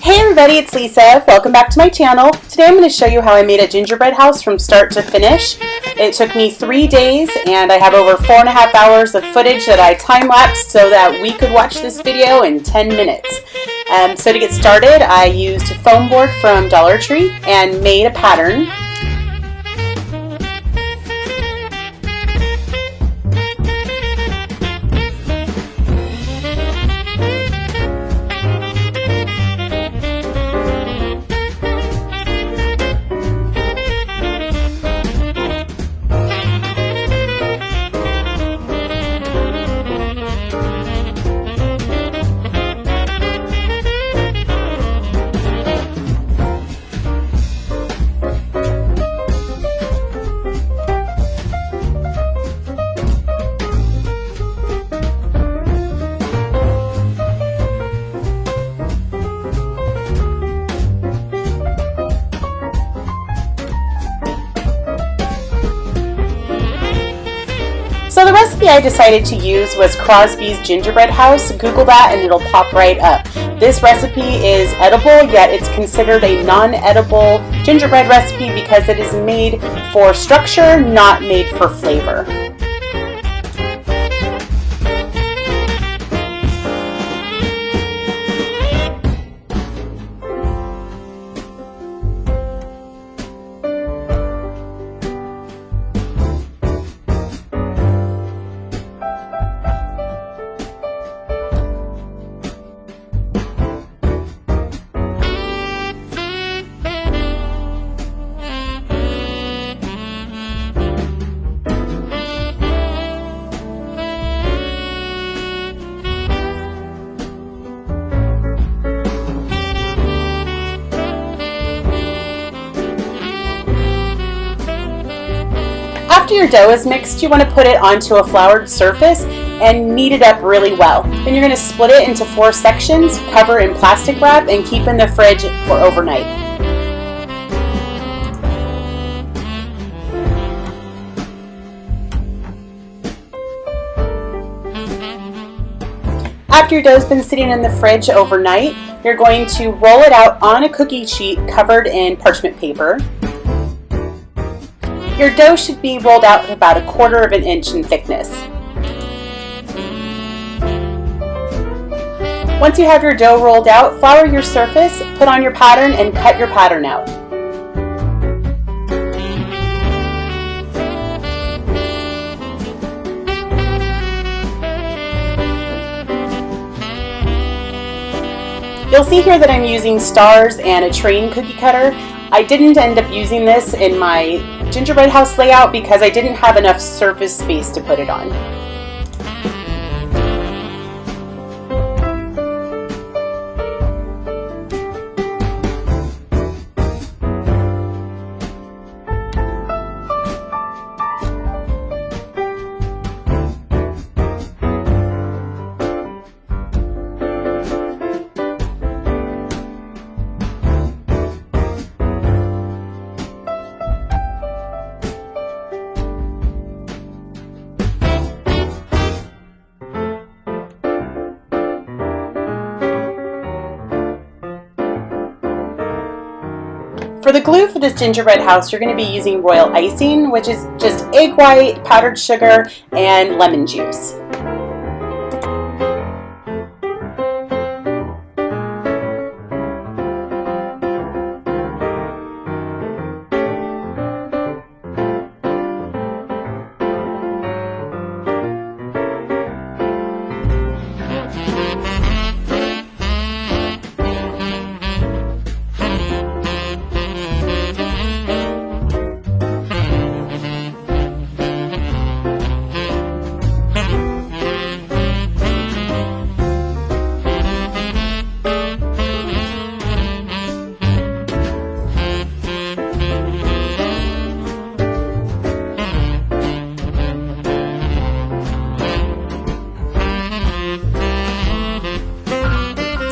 Hey everybody, it's Lisa. Welcome back to my channel. Today I'm going to show you how I made a gingerbread house from start to finish. It took me 3 days and I have over 4.5 hours of footage that I time-lapsed so that we could watch this video in 10 minutes. So to get started, I used a foam board from Dollar Tree and made a pattern. So the recipe I decided to use was Crosby's gingerbread house. Google that and it'll pop right up. This recipe is edible, yet it's considered a non-edible gingerbread recipe because it is made for structure, not made for flavor. After your dough is mixed, you want to put it onto a floured surface and knead it up really well. Then you're going to split it into 4 sections, cover in plastic wrap, and keep in the fridge for overnight. After your dough's been sitting in the fridge overnight, you're going to roll it out on a cookie sheet covered in parchment paper. Your dough should be rolled out about 1/4 inch in thickness. Once you have your dough rolled out, flour your surface, put on your pattern, and cut your pattern out. You'll see here that I'm using stars and a train cookie cutter. I didn't end up using this in my gingerbread house layout because I didn't have enough surface space to put it on. For the glue for this gingerbread house, you're going to be using royal icing, which is just egg white, powdered sugar, and lemon juice.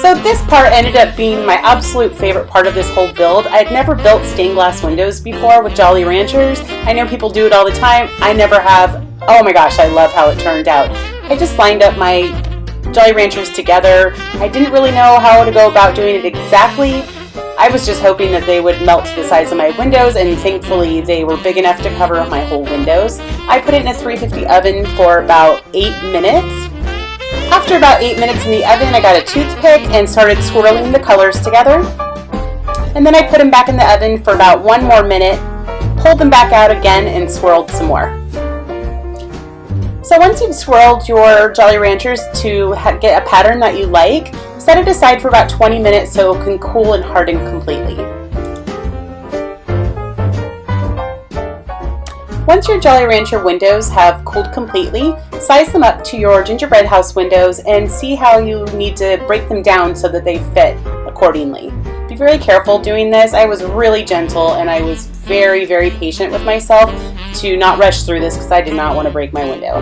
So this part ended up being my absolute favorite part of this whole build. I'd never built stained glass windows before with Jolly Ranchers. I know people do it all the time. I never have. Oh my gosh, I love how it turned out. I just lined up my Jolly Ranchers together. I didn't really know how to go about doing it exactly. I was just hoping that they would melt to the size of my windows, and thankfully they were big enough to cover my whole windows. I put it in a 350 oven for about 8 minutes. After about 8 minutes in the oven, I got a toothpick and started swirling the colors together. And then I put them back in the oven for about 1 more minute, pulled them back out again, and swirled some more. So once you've swirled your Jolly Ranchers to get a pattern that you like, set it aside for about 20 minutes so it can cool and harden completely. Once your Jolly Rancher windows have cooled completely, size them up to your gingerbread house windows and see how you need to break them down so that they fit accordingly. Be very careful doing this. I was really gentle and I was very, very patient with myself to not rush through this because I did not want to break my window.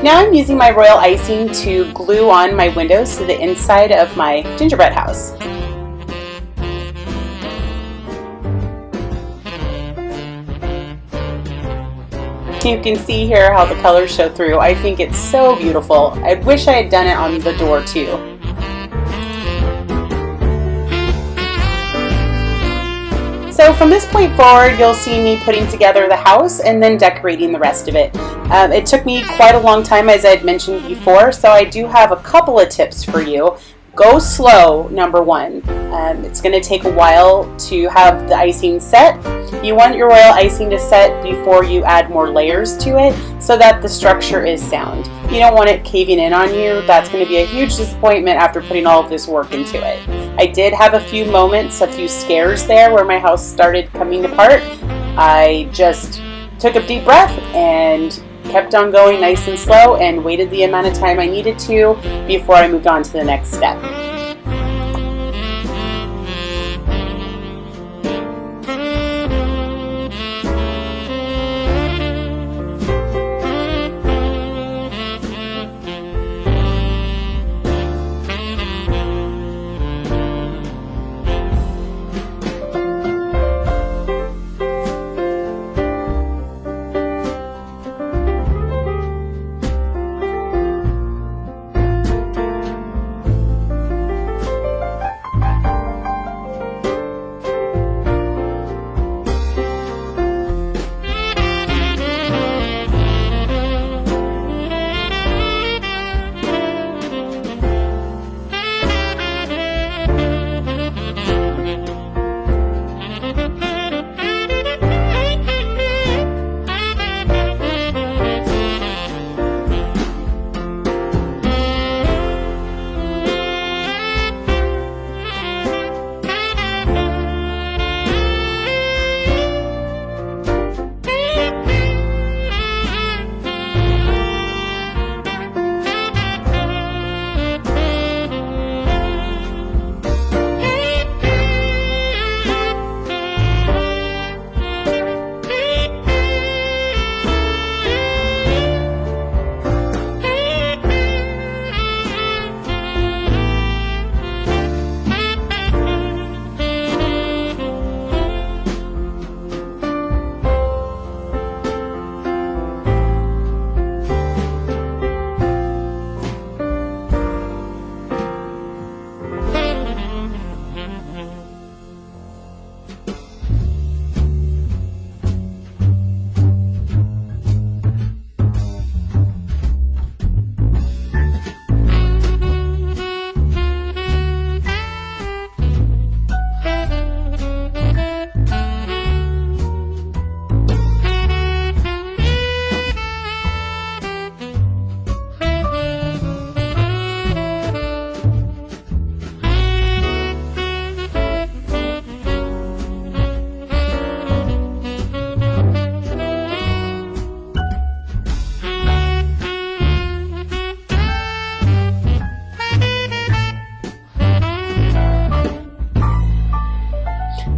Now I'm using my royal icing to glue on my windows to the inside of my gingerbread house. You can see here how the colors show through. I think it's so beautiful. I wish I had done it on the door too. So from this point forward, you'll see me putting together the house and then decorating the rest of it. It took me quite a long time, as I had mentioned before, so I do have a couple of tips for you. Go slow, number one. It's going to take a while to have the icing set. You want your royal icing to set before you add more layers to it so that the structure is sound. You don't want it caving in on you. That's going to be a huge disappointment after putting all of this work into it. I did have a few moments, a few scares there where my house started coming apart. I just took a deep breath and kept on going nice and slow and waited the amount of time I needed to before I moved on to the next step.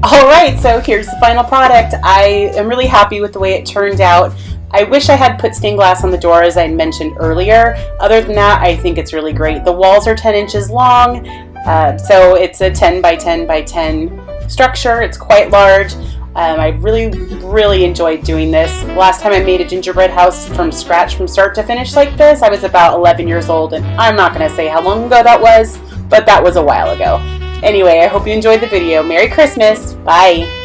Alright, so here's the final product. I am really happy with the way it turned out. I wish I had put stained glass on the door, as I mentioned earlier. Other than that, I think it's really great. The walls are 10 inches long, so it's a 10 by 10 by 10 structure. It's quite large. I really enjoyed doing this. Last time I made a gingerbread house from scratch, from start to finish like this, I was about 11 years old, and I'm not going to say how long ago that was, but that was a while ago. Anyway, I hope you enjoyed the video. Merry Christmas. Bye.